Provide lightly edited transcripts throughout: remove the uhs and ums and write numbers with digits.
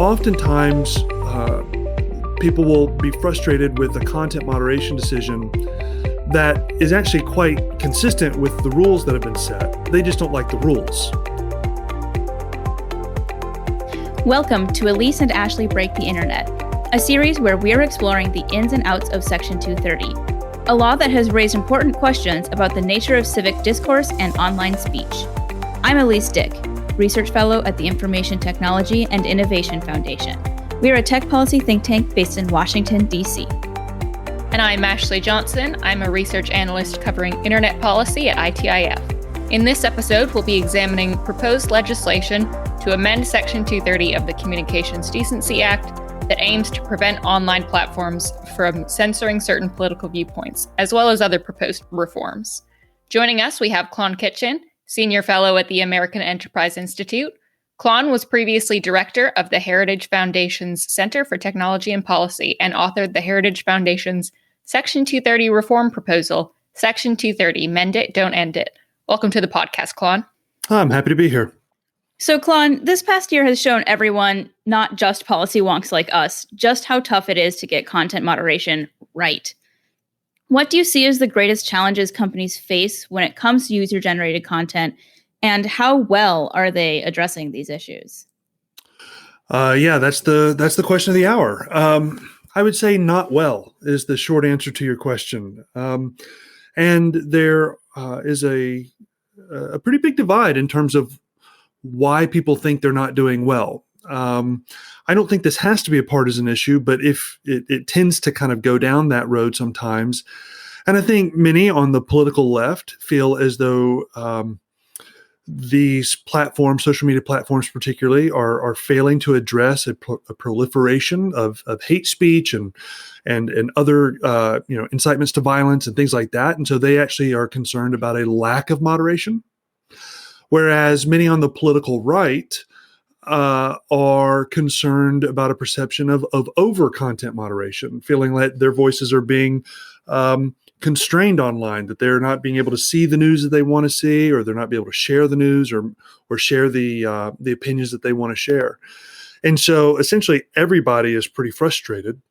oftentimes people will be frustrated with a content moderation decision that is actually quite consistent with the rules that have been set. They just don't like the rules. Welcome to Ellysse and Ashley Break the Internet, a series where we're exploring the ins and outs of Section 230, a law that has raised important questions about the nature of civic discourse and online speech. I'm Ellysse Dick, Research Fellow at the Information Technology and Innovation Foundation. We are a tech policy think tank based in Washington, D.C. And I'm Ashley Johnson. I'm a research analyst covering internet policy at ITIF. In this episode, we'll be examining proposed legislation to amend Section 230 of the Communications Decency Act that aims to prevent online platforms from censoring certain political viewpoints, as well as other proposed reforms. Joining us, we have Klon Kitchen, Senior Fellow at the American Enterprise Institute. Klon was previously director of the Heritage Foundation's Center for Technology and Policy and authored the Heritage Foundation's Section 230 reform proposal, Section 230, Mend It, Don't End It. Welcome to the podcast, Klon. I'm happy to be here. So, Klon, this past year has shown everyone, not just policy wonks like us, just how tough it is to get content moderation right. What do you see as the greatest challenges companies face when it comes to user-generated content, and how well are they addressing these issues? That's the question of the hour. I would say not well is the short answer to your question. And there is a pretty big divide in terms of why people think they're not doing well. I don't think this has to be a partisan issue, but if it tends to kind of go down that road sometimes. And I think many on the political left feel as though these platforms, social media platforms particularly, are failing to address a proliferation of hate speech and other incitements to violence and things like that. And so they actually are concerned about a lack of moderation. Whereas many on the political right are concerned about a perception of over content moderation, feeling like their voices are being constrained online, that they're not being able to see the news that they want to see, or they're not being able to share the news or share the opinions that they want to share. And so essentially everybody is pretty frustrated.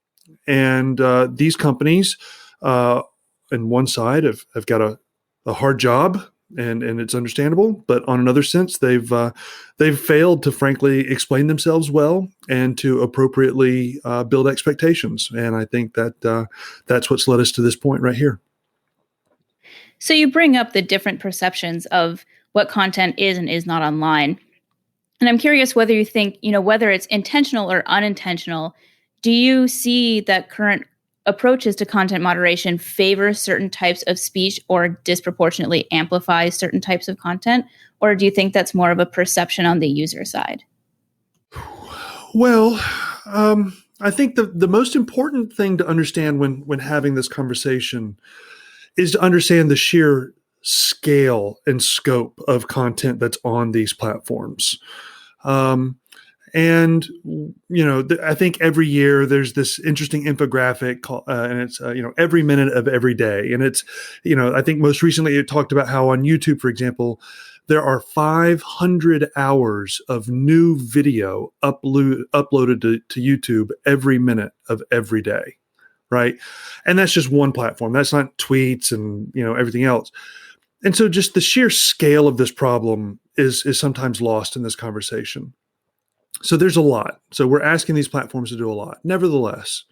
And these companies on one side have got a hard job, and it's understandable, but on another sense, they've failed to frankly explain themselves well and to appropriately build expectations. And I think that that's what's led us to this point right here. So you bring up the different perceptions of what content is and is not online. And I'm curious whether you think, whether it's intentional or unintentional, do you see that current approaches to content moderation favor certain types of speech or disproportionately amplify certain types of content? Or do you think that's more of a perception on the user side? Well, I think the most important thing to understand when having this conversation is to understand the sheer scale and scope of content that's on these platforms. And, I think every year there's this interesting infographic and it's, every minute of every day. And it's, I think most recently it talked about how on YouTube, for example, there are 500 hours of new video uploaded to YouTube every minute of every day. Right. And that's just one platform. That's not tweets and, everything else. And so just the sheer scale of this problem is sometimes lost in this conversation. So there's a lot. So we're asking these platforms to do a lot. Nevertheless,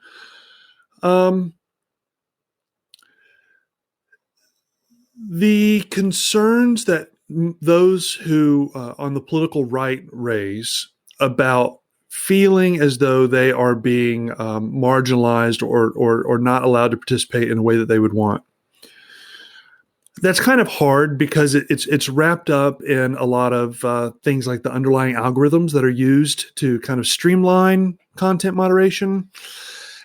the concerns that those who on the political right raise about feeling as though they are being marginalized or not allowed to participate in a way that they would want. That's kind of hard because it's wrapped up in a lot of things like the underlying algorithms that are used to kind of streamline content moderation.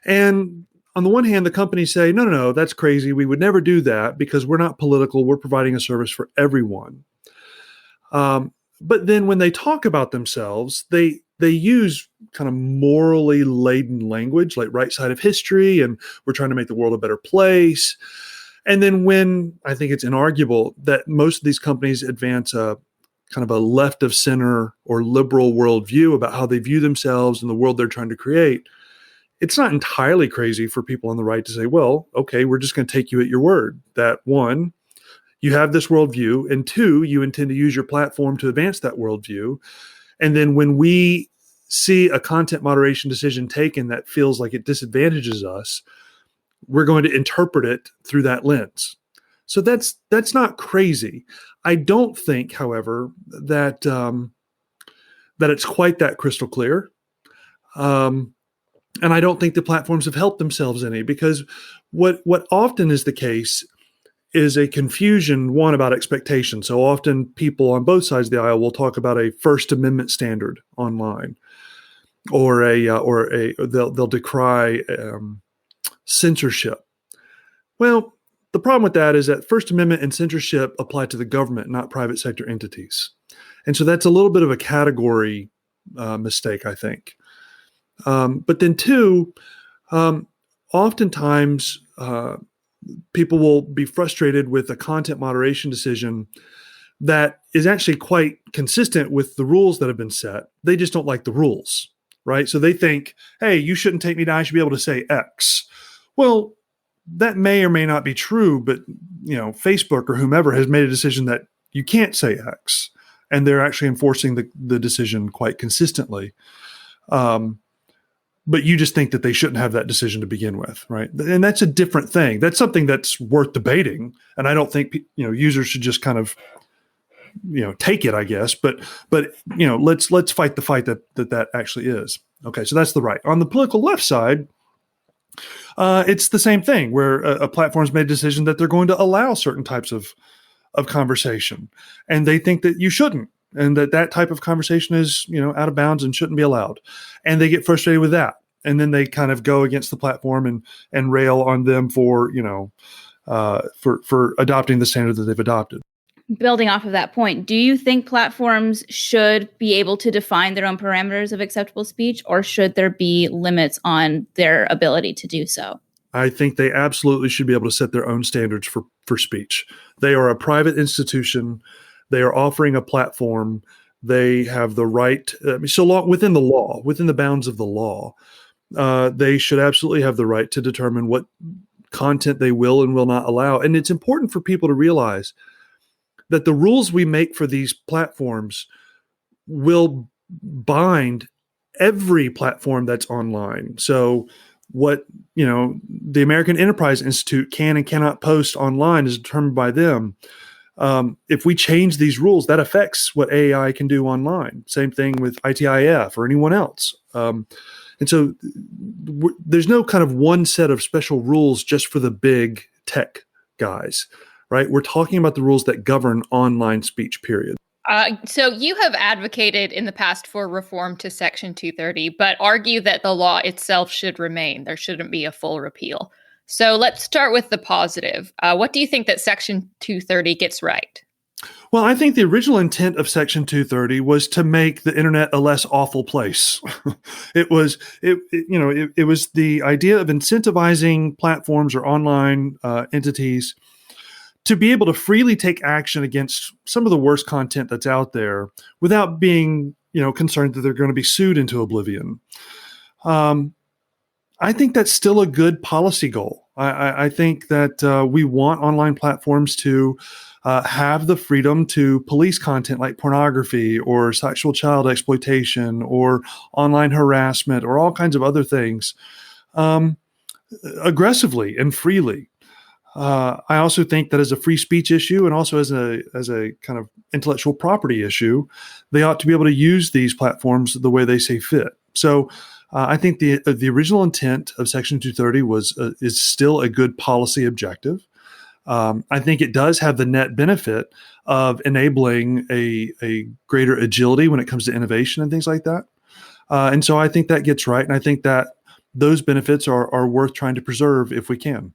And on the one hand, the companies say, no, that's crazy. We would never do that because we're not political. We're providing a service for everyone. But then when they talk about themselves, they use kind of morally laden language like right side of history and we're trying to make the world a better place. And then when I think it's inarguable that most of these companies advance a kind of a left of center or liberal worldview about how they view themselves and the world they're trying to create, it's not entirely crazy for people on the right to say, well, okay, we're just going to take you at your word that one, you have this worldview, and two, you intend to use your platform to advance that worldview. And then when we see a content moderation decision taken that feels like it disadvantages us, we're going to interpret it through that lens. So that's not crazy. I don't think, however, that that it's quite that crystal clear. And I don't think the platforms have helped themselves any, because what often is the case is a confusion, one, about expectation. So often people on both sides of the aisle will talk about a First Amendment standard online, or they'll decry censorship. Well, the problem with that is that First Amendment and censorship apply to the government, not private sector entities. And so that's a little bit of a category mistake, I think. But then two, oftentimes people will be frustrated with a content moderation decision that is actually quite consistent with the rules that have been set. They just don't like the rules, right? So they think, hey, you shouldn't take me down. I should be able to say X. Well, that may or may not be true, but Facebook or whomever has made a decision that you can't say X, and they're actually enforcing the decision quite consistently. But you just think that they shouldn't have that decision to begin with, right? And that's a different thing. That's something that's worth debating, and I don't think users should just kind of take it, I guess. But let's fight the fight that actually is. Okay, so that's the right. On the political left side, it's the same thing, where a platform's made a decision that they're going to allow certain types of conversation, and they think that you shouldn't, and that type of conversation is out of bounds and shouldn't be allowed, and they get frustrated with that, and then they kind of go against the platform and rail on them for adopting the standard that they've adopted. Building off of that point, do you think platforms should be able to define their own parameters of acceptable speech, or should there be limits on their ability to do so? I think they absolutely should be able to set their own standards for speech. They are a private institution. They are offering a platform. They have the right, so long within the law, within the bounds of the law, they should absolutely have the right to determine what content they will and will not allow. And it's important for people to realize that the rules we make for these platforms will bind every platform that's online. So what the American Enterprise Institute can and cannot post online is determined by them. If we change these rules, that affects what AI can do online. Same thing with ITIF or anyone else. And so there's no kind of one set of special rules just for the big tech guys, right? We're talking about the rules that govern online speech, period. So you have advocated in the past for reform to Section 230, but argue that the law itself should remain. There shouldn't be a full repeal. So let's start with the positive. What do you think that Section 230 gets right? Well, I think the original intent of Section 230 was to make the internet a less awful place. It was the idea of incentivizing platforms or online entities to be able to freely take action against some of the worst content that's out there without being, concerned that they're going to be sued into oblivion. I think that's still a good policy goal. I think that we want online platforms to have the freedom to police content like pornography or sexual child exploitation or online harassment or all kinds of other things aggressively and freely. I also think that as a free speech issue and also as a kind of intellectual property issue, they ought to be able to use these platforms the way they see fit. So I think the original intent of Section 230 is still a good policy objective. I think it does have the net benefit of enabling a greater agility when it comes to innovation and things like that. And so I think that gets right, and I think that those benefits are worth trying to preserve if we can.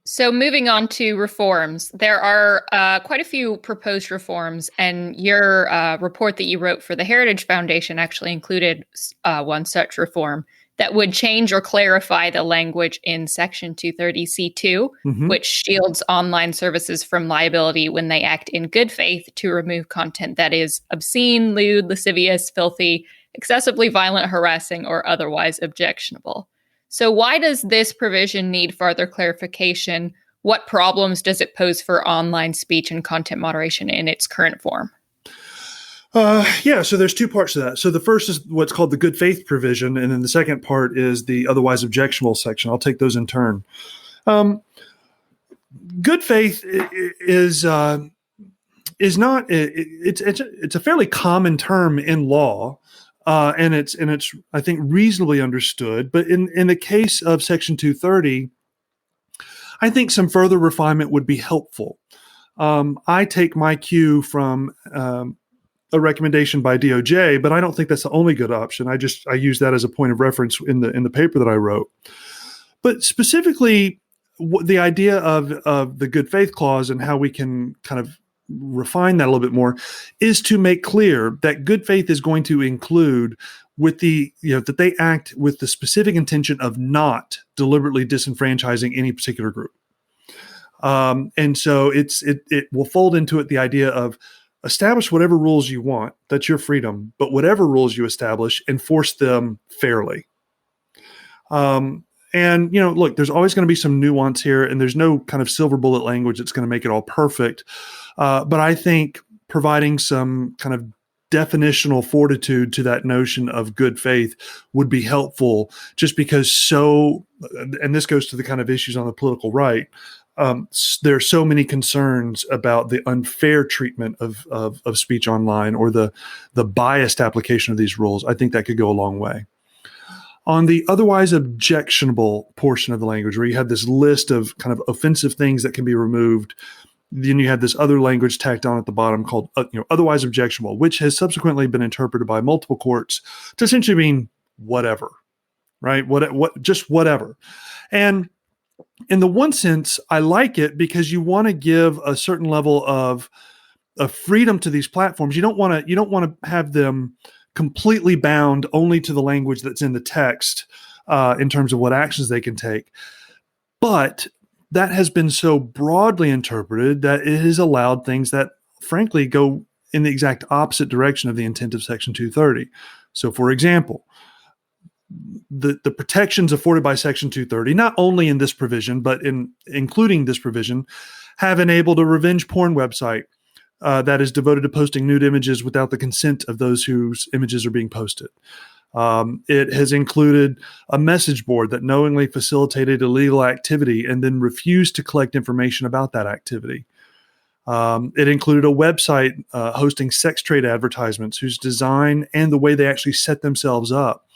So moving on to reforms, there are quite a few proposed reforms, and your report that you wrote for the Heritage Foundation actually included one such reform. that would change or clarify the language in Section 230C2, which shields online services from liability when they act in good faith to remove content that is obscene, lewd, lascivious, filthy, excessively violent, harassing, or otherwise objectionable. So why does this provision need further clarification? What problems does it pose for online speech and content moderation in its current form? So there's two parts to that. So the first is what's called the good faith provision, and then the second part is the otherwise objectionable section. I'll take those in turn. Good faith is not. It's a fairly common term in law, and it's I think reasonably understood. But in the case of Section 230, I think some further refinement would be helpful. I take my cue from a recommendation by DOJ, but I don't think that's the only good option. I use that as a point of reference in the paper that I wrote. But specifically, the idea of the good faith clause and how we can kind of refine that a little bit more is to make clear that good faith is going to include with that they act with the specific intention of not deliberately disenfranchising any particular group. And so it will fold into it the idea of establish whatever rules you want. That's your freedom. But whatever rules you establish, enforce them fairly. And, look, there's always going to be some nuance here, and there's no kind of silver bullet language that's going to make it all perfect. But I think providing some kind of definitional fortitude to that notion of good faith would be helpful, just because and this goes to the kind of issues on the political right, there are so many concerns about the unfair treatment of speech online or the biased application of these rules. I think that could go a long way. On the otherwise objectionable portion of the language, where you have this list of kind of offensive things that can be removed, then you have this other language tacked on at the bottom called otherwise objectionable, which has subsequently been interpreted by multiple courts to essentially mean whatever, right? Just whatever. And in the one sense, I like it because you want to give a certain level of freedom to these platforms. You don't want to have them completely bound only to the language that's in the text in terms of what actions they can take. But that has been so broadly interpreted that it has allowed things that, frankly, go in the exact opposite direction of the intent of Section 230. So, for example, the protections afforded by Section 230, not only in this provision, but including this provision, have enabled a revenge porn website that is devoted to posting nude images without the consent of those whose images are being posted. It has included a message board that knowingly facilitated illegal activity and then refused to collect information about that activity. It included a website hosting sex trade advertisements whose design and the way they actually set themselves up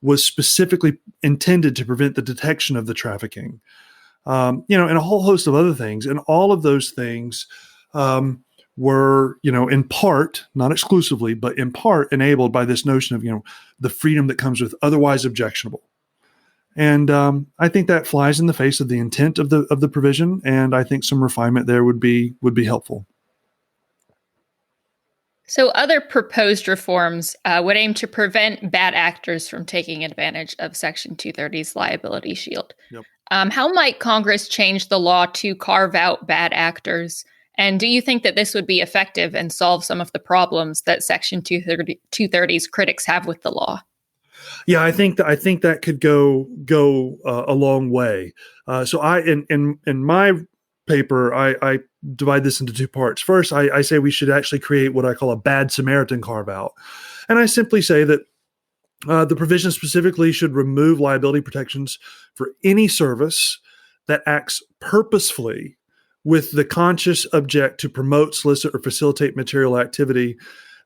was specifically intended to prevent the detection of the trafficking, and a whole host of other things. And all of those things were, in part, not exclusively, but in part enabled by this notion of, the freedom that comes with otherwise objectionable. And I think that flies in the face of the intent of the provision, and I think some refinement there would be helpful. So other proposed reforms would aim to prevent bad actors from taking advantage of Section 230's liability shield. Yep. How might Congress change the law to carve out bad actors? And do you think that this would be effective and solve some of the problems that Section 230's critics have with the law? Yeah, I think that could go a long way. So in my paper, I divide this into two parts. First, I say we should actually create what I call a bad Samaritan Carve Out. And I simply say that the provision specifically should remove liability protections for any service that acts purposefully with the conscious object to promote, solicit, or facilitate material activity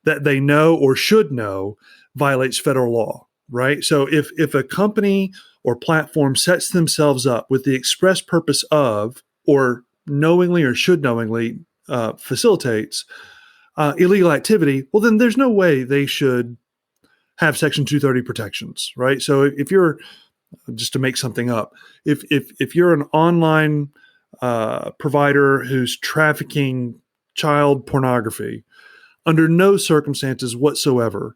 that they know or should know violates federal law, right? So if a company or platform sets themselves up with the express purpose of, or knowingly or should knowingly facilitates illegal activity, well, then there's no way they should have Section 230 protections, right? So if you're, just to make something up, if you're an online provider who's trafficking child pornography, under no circumstances whatsoever,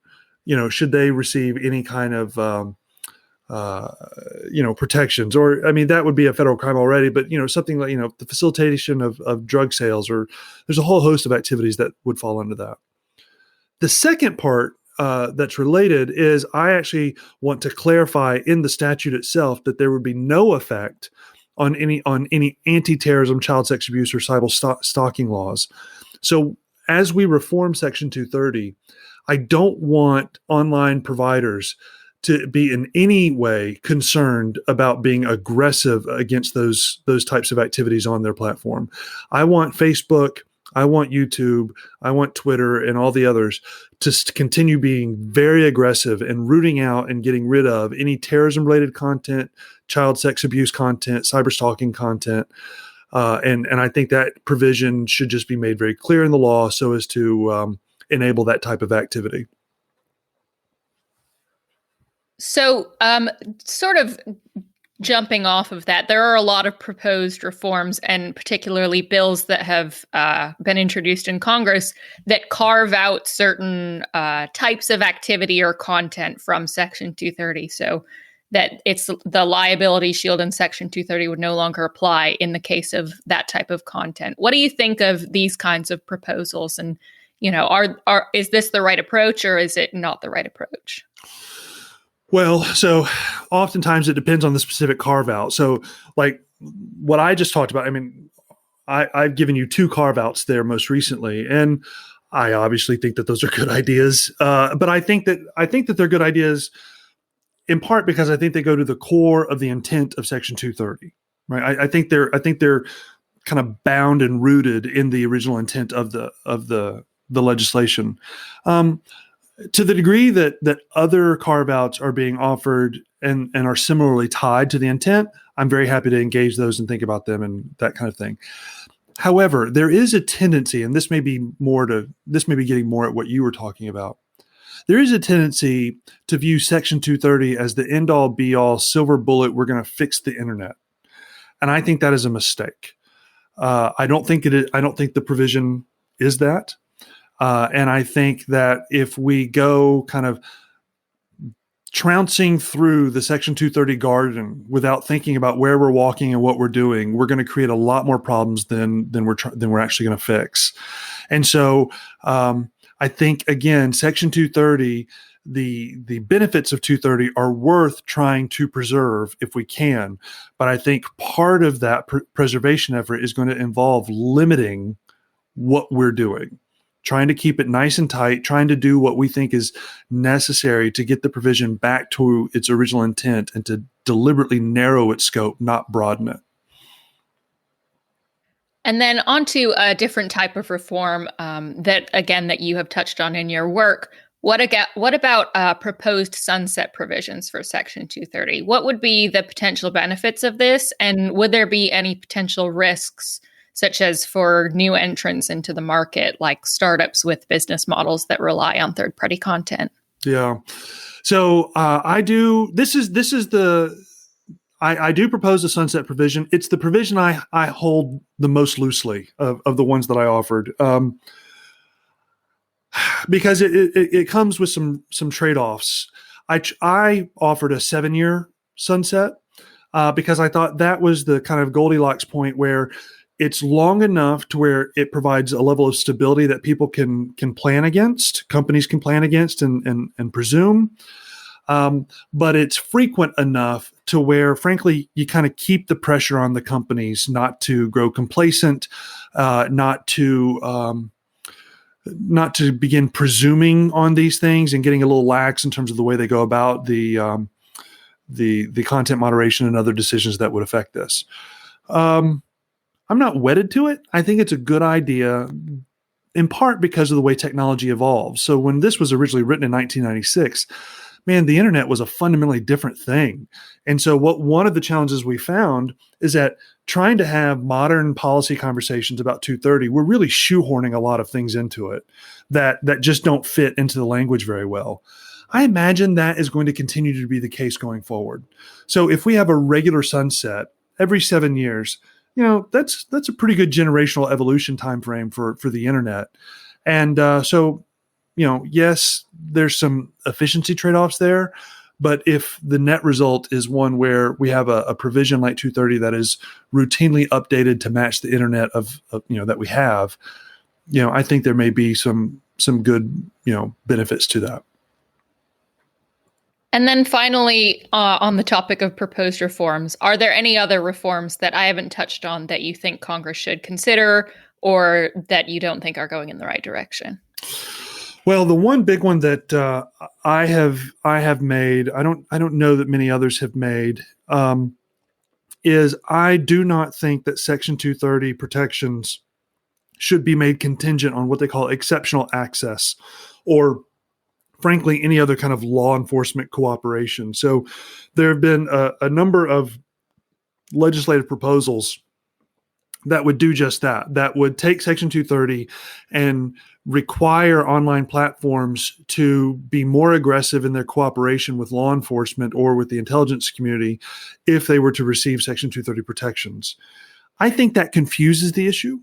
should they receive any kind of protections, or, I mean, that would be a federal crime already, but, something like, the facilitation of drug sales, or there's a whole host of activities that would fall under that. The second part that's related is I actually want to clarify in the statute itself that there would be no effect on any anti-terrorism, child sex abuse, or cyber stalking laws. So as we reform Section 230, I don't want online providers to be in any way concerned about being aggressive against those types of activities on their platform. I want Facebook, I want YouTube, I want Twitter, and all the others to continue being very aggressive and rooting out and getting rid of any terrorism-related content, child sex abuse content, cyber stalking content. And I think that provision should just be made very clear in the law so as to enable that type of activity. So, sort of jumping off of that, there are a lot of proposed reforms, and particularly bills that have been introduced in Congress that carve out certain types of activity or content from Section 230. So that it's the liability shield in Section 230 would no longer apply in the case of that type of content. What do you think of these kinds of proposals? And, is this the right approach, or is it not the right approach? Well, so oftentimes it depends on the specific carve out. So like what I just talked about, I mean, I've given you 2 carve outs there most recently, and I obviously think that those are good ideas. But I think that they're good ideas in part because I think they go to the core of the intent of Section 230, right? I think they're kind of bound and rooted in the original intent of the legislation. To the degree that other carve-outs are being offered and are similarly tied to the intent, I'm very happy to engage those and think about them and that kind of thing. However, there is a tendency, and this may be getting more at what you were talking about. There is a tendency to view Section 230 as the end-all, be-all, silver bullet, we're going to fix the internet. And I think that is a mistake. I don't think the provision is that. And I think that if we go kind of trouncing through the Section 230 garden without thinking about where we're walking and what we're doing, we're going to create a lot more problems than we're actually going to fix. And so I think, again, Section 230, the benefits of 230 are worth trying to preserve if we can. But I think part of that preservation effort is going to involve limiting what we're doing, trying to keep it nice and tight, trying to do what we think is necessary to get the provision back to its original intent and to deliberately narrow its scope, not broaden it. And then onto a different type of reform that you have touched on in your work. What about proposed sunset provisions for Section 230? What would be the potential benefits of this? And would there be any potential risks, such as for new entrants into the market, like startups with business models that rely on third-party content? Yeah. So I do. I do propose a sunset provision. It's the provision I hold the most loosely of the ones that I offered, because it comes with some trade-offs. I offered a 7-year sunset because I thought that was the kind of Goldilocks point where it's long enough to where it provides a level of stability that people can plan against, companies can plan against and presume. But it's frequent enough to where, frankly, you kind of keep the pressure on the companies not to grow complacent, not to begin presuming on these things and getting a little lax in terms of the way they go about the content moderation and other decisions that would affect this. I'm not wedded to it. I think it's a good idea, in part because of the way technology evolves. So when this was originally written in 1996, man, the internet was a fundamentally different thing. And so one of the challenges we found is that trying to have modern policy conversations about 230, we're really shoehorning a lot of things into it that just don't fit into the language very well. I imagine that is going to continue to be the case going forward. So if we have a regular sunset every 7 years, that's a pretty good generational evolution time frame for the internet. And so yes, there's some efficiency trade-offs there, But if the net result is one where we have a provision like 230 that is routinely updated to match the internet of that we have, I think there may be some good, benefits to that. And then finally, on the topic of proposed reforms, are there any other reforms that I haven't touched on that you think Congress should consider or that you don't think are going in the right direction? Well, the one big one that I have made, I don't know that many others have made, is I do not think that Section 230 protections should be made contingent on what they call exceptional access, or frankly, any other kind of law enforcement cooperation. So there have been a number of legislative proposals that would do just that, that would take Section 230 and require online platforms to be more aggressive in their cooperation with law enforcement or with the intelligence community if they were to receive Section 230 protections. I think that confuses the issue.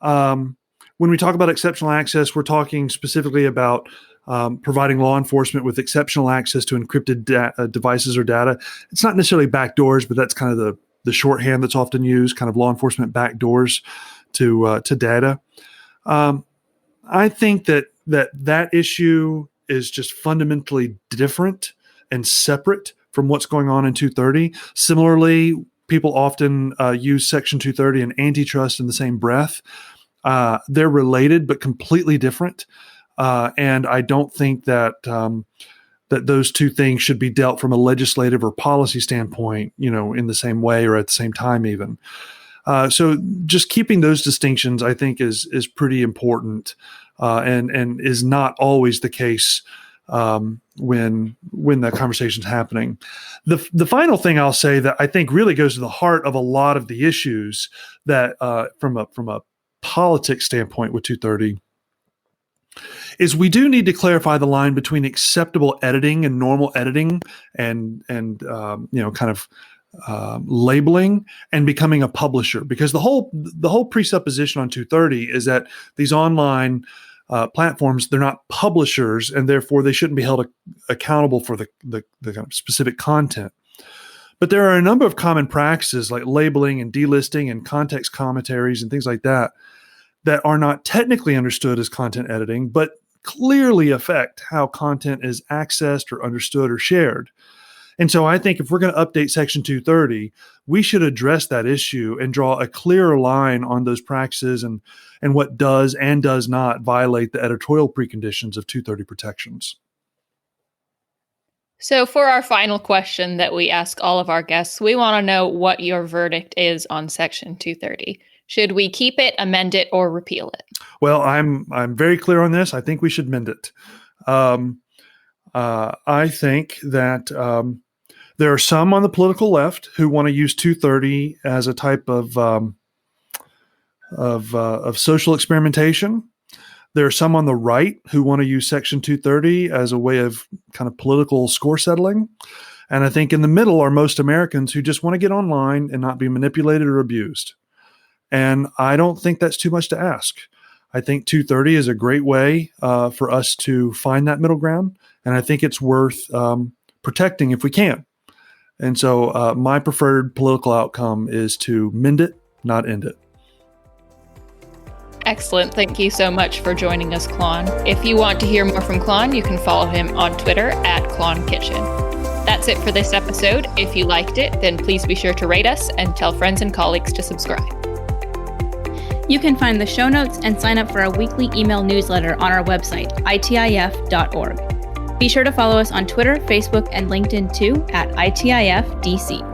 When we talk about exceptional access, we're talking specifically about providing law enforcement with exceptional access to encrypted devices or data. It's not necessarily backdoors, but that's kind of the shorthand that's often used, kind of law enforcement backdoors to data. I think that issue is just fundamentally different and separate from what's going on in 230. Similarly, people often use Section 230 and antitrust in the same breath. They're related but completely different. And I don't think that those two things should be dealt from a legislative or policy standpoint, in the same way or at the same time even. So just keeping those distinctions, I think, is pretty important, and is not always the case when that conversation's happening. The final thing I'll say that I think really goes to the heart of a lot of the issues that from a politics standpoint with 230 is we do need to clarify the line between acceptable editing and normal editing and labeling and becoming a publisher, because the whole presupposition on 230 is that these online platforms, they're not publishers, and therefore they shouldn't be held accountable for the kind of specific content. But there are a number of common practices like labeling and delisting and context commentaries and things like that are not technically understood as content editing, but clearly affect how content is accessed or understood or shared. And so I think if we're going to update Section 230, we should address that issue and draw a clearer line on those practices and what does and does not violate the editorial preconditions of 230 protections. So for our final question that we ask all of our guests, we want to know what your verdict is on Section 230. Should we keep it, amend it, or repeal it? Well, I'm very clear on this. I think we should mend it. I think that there are some on the political left who want to use 230 as a type of social experimentation. There are some on the right who want to use Section 230 as a way of kind of political score settling. And I think in the middle are most Americans who just want to get online and not be manipulated or abused. And I don't think that's too much to ask. I think 230 is a great way for us to find that middle ground. And I think it's worth protecting if we can. And so my preferred political outcome is to mend it, not end it. Excellent. Thank you so much for joining us, Klon. If you want to hear more from Klon, you can follow him on Twitter at Klon Kitchen. That's it for this episode. If you liked it, then please be sure to rate us and tell friends and colleagues to subscribe. You can find the show notes and sign up for our weekly email newsletter on our website, itif.org. Be sure to follow us on Twitter, Facebook, and LinkedIn too at ITIFDC.